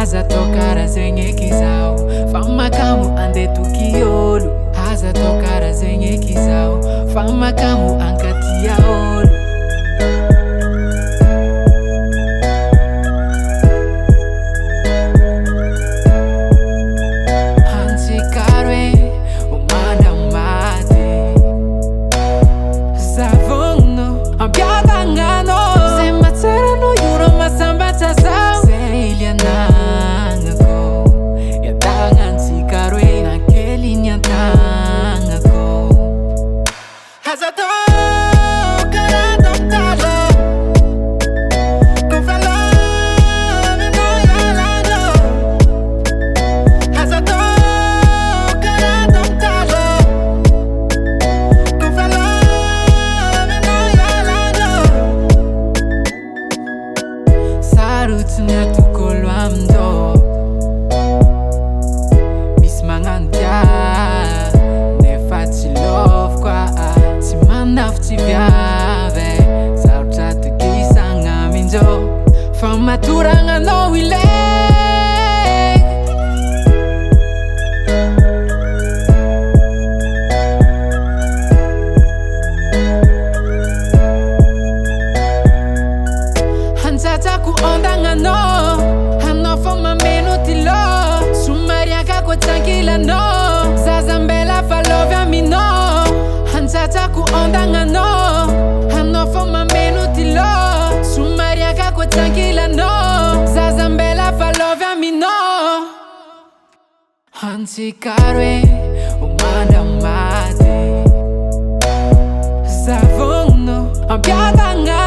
aza tokara zegny eky izao fa makamo ande tokiolo aza tokara zegny eky izao fa makamo ankatia olo Sarutunya tukolo amdo Miss mangantia Nefa ti love kwa Ti mandaf ti viave Sarutra tu kisanga minjo Famaturanga no wile Ku ondanga no Hano foma menu tilo Sumariaka kwa tranquila no Zazambela falovya mino Hanchata ku ondanga no Hano foma menu tilo Sumariaka kwa tranquila no Zazambela falovya mino Hanchikarwe umanda mate Zavungno ambiadanga